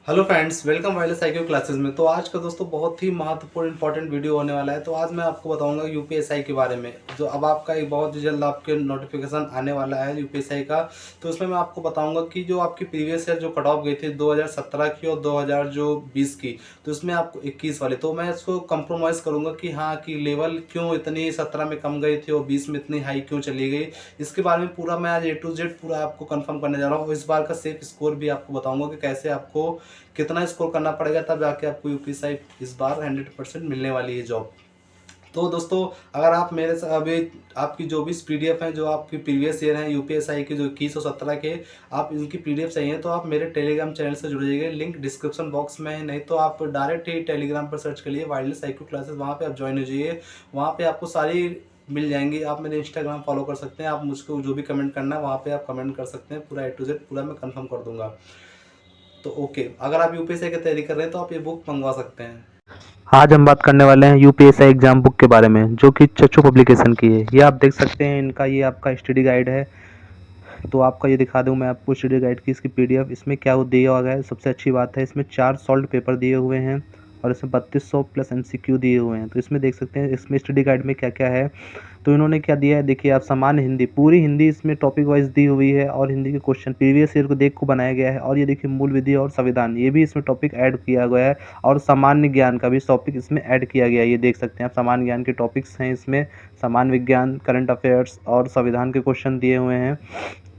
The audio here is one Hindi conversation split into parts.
Hello friends, welcome wireless IQ classes में। तो आज का दोस्तों बहुत ही महत्वपूर्ण इंपॉर्टेंट वीडियो होने वाला है। तो आज मैं आपको बताऊंगा यूपीएसआई के बारे में, जो अब आपका एक बहुत ही जल्द आपके नोटिफिकेशन आने वाला है यूपीएसआई का। तो उसमें मैं आपको बताऊंगा कि जो आपकी प्रीवियस ईयर जो कट ऑफ गई थी 2017 की और 2020 की, तो उसमें आपको 21 वाले, तो मैं इसको कंप्रोमाइज़ करूंगा कि हाँ कि लेवल क्यों इतनी 17 में कम गई थी और 20 में इतनी हाई क्यों चली गई। इसके बारे में पूरा मैं आज ए टू जेड पूरा आपको कंफर्म करने जा रहा हूँ। और इस बार का सेफ स्कोर भी आपको बताऊंगा कि कैसे आपको कितना स्कोर करना पड़ेगा, तब जाके आपको यूपीएसआई इस बार 100% मिलने वाली है जॉब। तो दोस्तों, अगर आप मेरे से अभी आपकी जो भी पीडीएफ है, जो आपकी प्रीवियस ईयर है यूपीएसआई की जो 21 और 17 के, आप इनकी पीडीएफ चाहिए तो आप मेरे टेलीग्राम चैनल से जुड़ जाइए। लिंक डिस्क्रिप्शन बॉक्स में है, नहीं तो आप डायरेक्ट ही टेलीग्राम पर सर्च करिए वायरलेस आईक्यू क्लासेस, वहाँ पे आप ज्वाइन हो जाइए। वहाँ पे आपको सारी मिल जाएंगी। आप मेरे इंस्टाग्राम फॉलो कर सकते हैं, आप मुझको जो भी कमेंट करना है वहाँ पे आप कमेंट कर सकते हैं। पूरा ए टू जेड पूरा मैं कंफर्म कर दूंगा। तो ओके, अगर आप यूपीएससी की तैयारी कर रहे हैं तो आप ये बुक मंगवा सकते हैं। आज हम बात करने वाले हैं यूपीएसआई एग्जाम बुक के बारे में, जो कि चच्चू पब्लिकेशन की है। ये आप देख सकते हैं, इनका ये आपका स्टडी गाइड है। तो आपका ये दिखा दूं मैं आपको स्टडी गाइड की इसकी पीडीएफ। इसमें क्या दिया हुआ है, सबसे अच्छी बात है इसमें 4 सॉल्व पेपर दिए हुए हैं और इसमें 3200 प्लस एमसीक्यू दिए हुए हैं। तो इसमें देख सकते हैं इसमें स्टडी गाइड में क्या क्या है। तो इन्होंने क्या दिया है, देखिए आप, सामान्य हिंदी, पूरी हिंदी इसमें टॉपिक वाइज दी हुई है और हिंदी के क्वेश्चन प्रीवियस ईयर को देख को बनाया गया है। और ये देखिए मूल विधि और संविधान, ये भी इसमें टॉपिक ऐड किया गया है। और सामान्य ज्ञान का भी टॉपिक इसमें ऐड किया गया है। ये देख सकते हैं आप, सामान्य ज्ञान के टॉपिक्स हैं इसमें, सामान्य विज्ञान, करंट अफेयर्स और संविधान के क्वेश्चन दिए हुए हैं।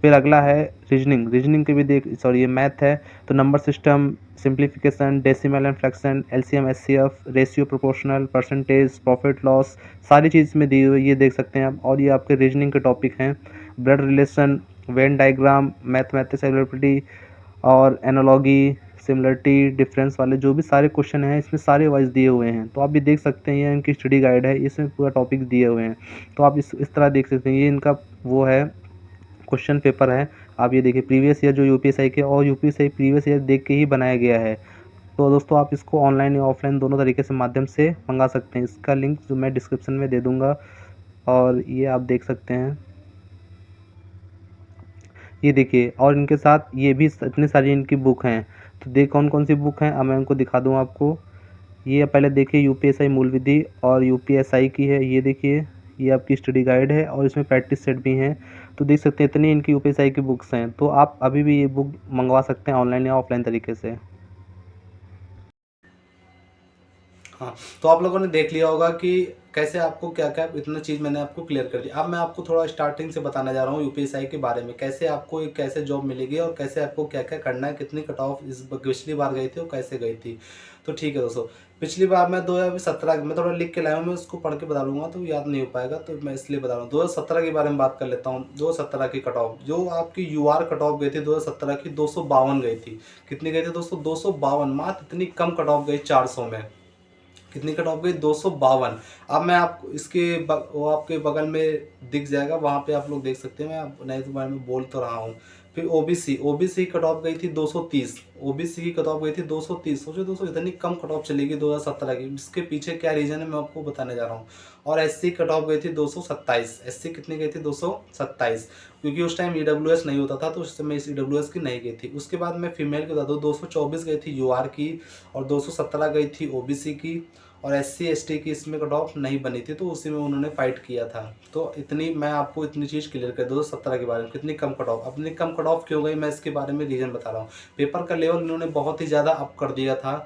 फिर अगला है रीजनिंग के भी देख, सॉरी ये मैथ है। तो number system, simplification, decimal and fraction, LCM, HCF, ratio, proportional, percentage, profit loss, सारी चीज़ में दी हुई है, ये देख सकते हैं आप। और ये आपके रीजनिंग के टॉपिक हैं। Blood relation, Venn diagram, mathematics ability और एनालॉगी, सिमिलरिटी, डिफरेंस वाले जो भी सारे क्वेश्चन हैं इसमें सारे वाइज दिए हुए हैं। तो आप भी देख सकते हैं, ये इनकी स्टडी गाइड है, इसमें पूरा टॉपिक दिए हुए हैं। तो आप इस तरह देख सकते हैं, ये इनका वो है, क्वेश्चन पेपर है। आप ये देखिए प्रीवियस ईयर जो यूपीएसआई के, और यूपीएसआई प्रीवियस ईयर देख के ही बनाया गया है। तो दोस्तों आप इसको ऑनलाइन या ऑफलाइन दोनों तरीके से माध्यम से मंगा सकते हैं। इसका लिंक जो मैं डिस्क्रिप्शन में दे दूंगा। और ये आप देख सकते हैं, ये देखिए, और इनके साथ ये भी इतनी सारी इनकी बुक हैं। तो देख कौन कौन सी बुक हैं, अब मैं उनको दिखा दूँ आपको। ये पहले देखिए यूपीएसआई मूल विधि और यूपीएसआई की है, ये देखिए, ये आपकी स्टडी गाइड है और इसमें प्रैक्टिस सेट भी हैं। तो देख सकते हैं इतनी इनकी यूपीएसआई की बुक्स हैं। तो आप अभी भी ये बुक मंगवा सकते हैं ऑनलाइन या ऑफलाइन तरीके से। हाँ, तो आप लोगों ने देख लिया होगा कि कैसे आपको क्या क्या इतना चीज़ मैंने आपको क्लियर कर दिया। अब मैं आपको थोड़ा स्टार्टिंग से बताने जा रहा हूँ यूपीएसआई के बारे में, कैसे आपको एक कैसे जॉब मिलेगी और कैसे आपको क्या क्या करना है, कितनी कट ऑफ इस पिछली बार गई थी और कैसे गई थी। तो ठीक है दोस्तों, पिछली बार मैं 2017, मैं थोड़ा लिख के लाया हूँ, मैं उसको पढ़ के बता दूंगा तो याद नहीं हो पाएगा, तो मैं इसलिए बता रहा हूँ। 2017 के बारे में बात कर लेता हूँ। 2017 की कट ऑफ, जो आपकी यूआर कट ऑफ गई थी 2017 की, 252 गई थी। कितनी गई थी दोस्तों? 252, मात्र इतनी कम कट ऑफ गई 400 में। कितनी कट ऑफ गई? 252। अब मैं आपको इसके वो आपके बगल में दिख जाएगा, वहाँ पे आप लोग देख सकते हैं। मैं नहीं तो बारे में बोल तो रहा हूँ। फिर ओबीसी, ओबीसी कट ऑफ गई थी 230। ओबीसी की कट ऑफ गई थी 230। सोचो दोस्तों, इतनी कम कट ऑफ चलेगी 2017 की, इसके पीछे क्या रीजन है मैं आपको बताने जा रहा हूँ। और एससी कट ऑफ गई थी 227। एससी कितनी गई थी? 227, क्योंकि उस टाइम ईडब्ल्यूएस नहीं होता था, तो उस समय इस ईडब्ल्यूएस की नहीं गई थी। उसके बाद मैं फीमेल की बता दूँ, 224 गई थी यूआर की और 217 गई थी ओबीसी की। और एससी एसटी की इसमें कट ऑफ नहीं बनी थी, तो उसी में उन्होंने फाइट किया था। तो इतनी मैं आपको इतनी चीज़ क्लियर कर दूँ 17 के बारे में, कितनी कम कट ऑफ। अपनी कम कट ऑफ क्यों गई, मैं इसके बारे में रीज़न बता रहा हूँ। पेपर का लेवल इन्होंने बहुत ही ज़्यादा अप कर दिया था।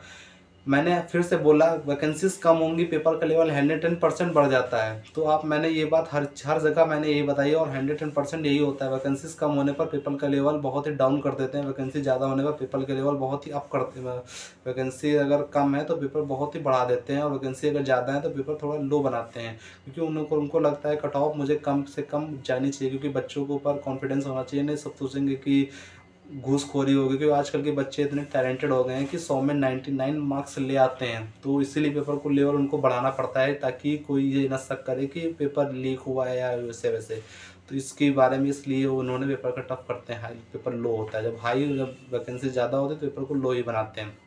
मैंने फिर से बोला, वैकेंसीज कम होंगी, पेपर का लेवल 110% बढ़ जाता है। तो आप, मैंने ये बात हर हर जगह मैंने यही बताई और 110% यही होता है। वैकेंसीज कम होने पर पेपर का लेवल बहुत ही डाउन कर देते हैं, वैकेंसी ज़्यादा होने पर पेपर का लेवल बहुत ही अप करते हैं। वैकेंसी अगर कम है तो पेपर बहुत ही बढ़ा देते हैं, और वैकेंसी अगर ज़्यादा है तो पेपर थोड़ा लो बनाते हैं, क्योंकि उनको लगता है कट ऑफ मुझे कम से कम जानी चाहिए, क्योंकि बच्चों के ऊपर कॉन्फिडेंस होना चाहिए। नहीं सब सोचेंगे कि घूसखोरी होगी, क्योंकि आजकल के बच्चे इतने टैलेंटेड हो गए हैं कि 100 में 99 मार्क्स ले आते हैं। तो इसीलिए पेपर को लेवल उनको बढ़ाना पड़ता है, ताकि कोई ये न शक करे कि पेपर लीक हुआ है या वैसे वैसे। तो इसके बारे में इसलिए उन्होंने पेपर का टफ करते हैं, हाई पेपर लो होता है। जब वैकेंसी ज़्यादा होती है तो पेपर को लो ही बनाते हैं।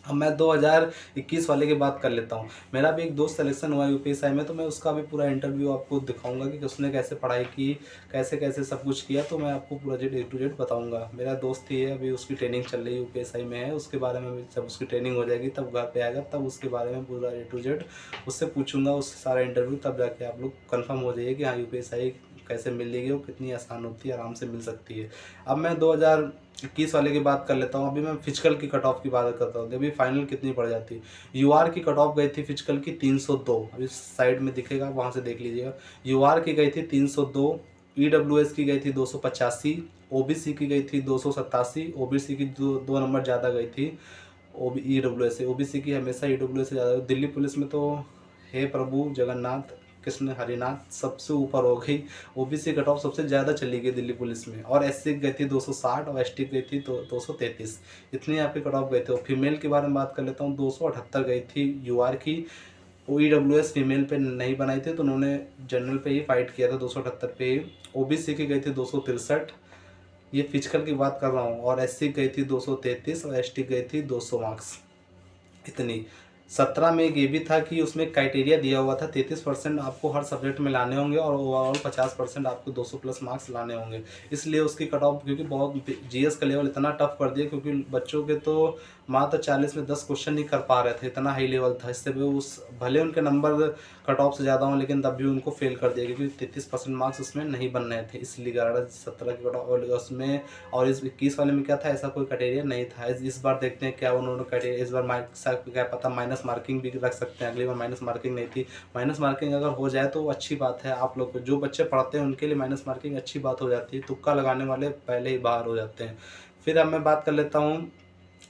अब मैं 2021 वाले की बात कर लेता हूँ। मेरा भी एक दोस्त सिलेक्शन हुआ यूपीएसआई में, तो मैं उसका भी पूरा इंटरव्यू आपको दिखाऊँगा कि उसने कैसे पढ़ाई की, कैसे-कैसे सब कुछ किया, तो मैं आपको पूरा जेड ए टू जेड बताऊँगा। मेरा दोस्त ही है, अभी उसकी ट्रेनिंग चल रही है, यूपीएसआई में है, उसके बारे में भी जब उसकी ट्रेनिंग हो जाएगी तब घर पे आएगा, तब उसके बारे में पूरा ए टू जेड उससे पूछूँगा, उससे सारा इंटरव्यू, तब जाके आप लोग कन्फर्म हो जाइए कि हाँ, यूपीएसआई कैसे मिलेगी और कितनी आसान होती है, आराम से मिल सकती है। अब मैं 2021 वाले की बात कर लेता हूँ। अभी मैं फिजिकल की कट ऑफ की बात करता हूँ। अभी फाइनल कितनी पड़ जाती है। यूआर की कट ऑफ गई थी फिजिकल की 302, अभी साइड में दिखेगा, वहाँ से देख लीजिएगा। यूआर की गई थी 302, ईडब्ल्यूएस की गई थी 285, ओबीसी की गई थी 287, ओबीसी की दो नंबर ज़्यादा गई थी ईडब्ल्यूएस से। ओबीसी की हमेशा ईडब्ल्यूएस से ज़्यादा। दिल्ली पुलिस में तो हे प्रभु जगन्नाथ कृष्ण हरिनाथ, सबसे ऊपर हो गई। ओबीसी कट ऑफ सबसे ज़्यादा चली गई दिल्ली पुलिस में, और एससी की गई थी 260 और एसटी की गई थी 233। इतनी आपकी कट ऑफ गए थे। और फीमेल के बारे में बात कर लेता हूँ, 278 गई थी यूआर की। ईडब्ल्यूएस फीमेल पे नहीं बनाई थी, तो उन्होंने जनरल पे ही फाइट किया था 278 पे ही। ओबीसी की गई थी 263, ये फिजिकल की बात कर रहा हूँ। और एससी गई थी 233 और एसटी गई थी 200 मार्क्स। इतनी 17 में एक ये भी था कि उसमें क्राइटेरिया दिया हुआ था 33% आपको हर सब्जेक्ट में लाने होंगे और ओवरऑल 50% आपको 200 प्लस मार्क्स लाने होंगे। इसलिए उसकी कट ऑफ, क्योंकि बहुत जीएस का लेवल इतना टफ कर दिया, क्योंकि बच्चों के तो मात्र 40 में 10 क्वेश्चन नहीं कर पा रहे थे, इतना हाई लेवल था। इससे भी उस भले उनके नंबर कट ऑफ से ज़्यादा हों, लेकिन तब भी उनको फेल कर दिया, क्योंकि 33% मार्क्स उसमें नहीं बन रहे थे। इसलिए 11-17 की कट ऑफ उसमें। और इस 21 वाले में क्या था, ऐसा कोई क्राइटेरिया नहीं था। इस बार देखते हैं क्या उन्होंने क्राइटेरिया, इस बार क्या पता माइनस मार्किंग भी रख सकते हैं। अगली बार माइनस मार्किंग नहीं थी। माइनस मार्किंग अगर हो जाए तो अच्छी बात है। आप लोग को जो बच्चे पढ़ते हैं उनके लिए माइनस मार्किंग अच्छी बात हो जाती है। तुक्का लगाने वाले पहले ही बाहर हो जाते हैं। फिर अब मैं बात कर लेता हूँ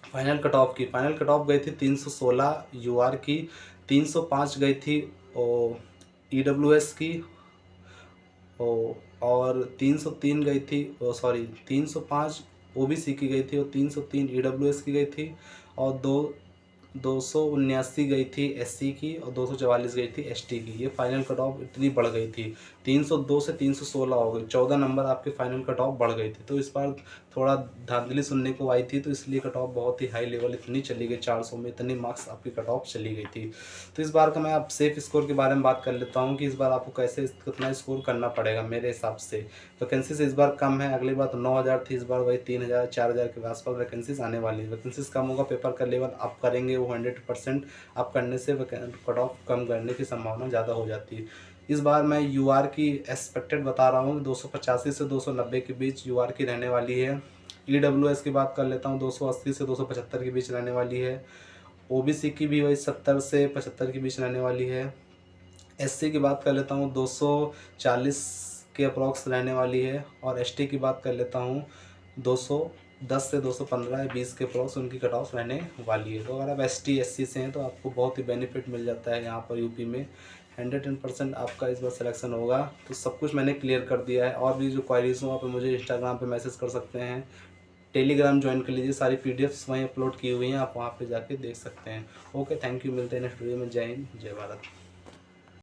फाइनल कट ऑफ की। फाइनल कट ऑफ गई थी 316 यूआर की, 305 गई थी ईडब्ल्यूएस की, और 303 गई थी, सॉरी 305 ओबीसी की गई थी, और 303 ईडब्ल्यूएस की गई थी, और 279 गई थी एससी की, और 244 गई थी एसटी की। ये फाइनल कट ऑफ इतनी बढ़ गई थी, 302 से 316 हो गई, 14 नंबर आपके फाइनल कट ऑफ बढ़ गई थी। तो इस बार थोड़ा धांधली सुनने को आई थी, तो इसलिए कट ऑफ बहुत ही हाई लेवल इतनी चली गई, 400 में इतनी मार्क्स आपकी कट ऑफ चली गई थी। तो इस बार का मैं आप सेफ स्कोर के बारे में बात कर लेता हूँ कि इस बार आपको कैसे कितना स्कोर करना पड़ेगा। मेरे हिसाब से वैकेंसीज इस बार कम है, अगली बार तो 9000 थी, इस बार वही 3000 4000 के आसपास वैकेंसीज आने वाली है। वैकेंसीज कम होगा, पेपर का लेवल आप करेंगे वो 100% आप करने से कट ऑफ कम करने की संभावना ज़्यादा हो जाती है। इस बार मैं यूआर की एक्सपेक्टेड बता रहा हूँ, 285 से 290 के बीच यूआर की रहने वाली है। ईडब्ल्यूएस की बात कर लेता हूँ, 280 से 275 के बीच रहने वाली है। ओबीसी की भी वही 70 से 75 के बीच रहने वाली है। एससी की बात कर लेता हूँ, 240 के अप्रॉक्स रहने वाली है। और एसटी की बात कर लेता हूँ, 210 से 215 20 के अप्रॉक्स उनकी कट ऑफ रहने वाली है। तो अगर आप एसटी एससी से हैं तो आपको बहुत ही बेनिफिट मिल जाता है यहाँ पर यूपी में। 110% आपका इस बार सिलेक्शन होगा। तो सब कुछ मैंने क्लियर कर दिया है। और भी जो क्वारीज हो आप मुझे इंस्टाग्राम पे मैसेज कर सकते हैं, टेलीग्राम ज्वाइन कर लीजिए, सारी पीडीएफ्स वहीं अपलोड की हुई हैं, आप वहाँ पे जाके देख सकते हैं। ओके, थैंक यू, मिलते हैं नेक्स्ट वीडियो में। जय हिंद, जय भारत।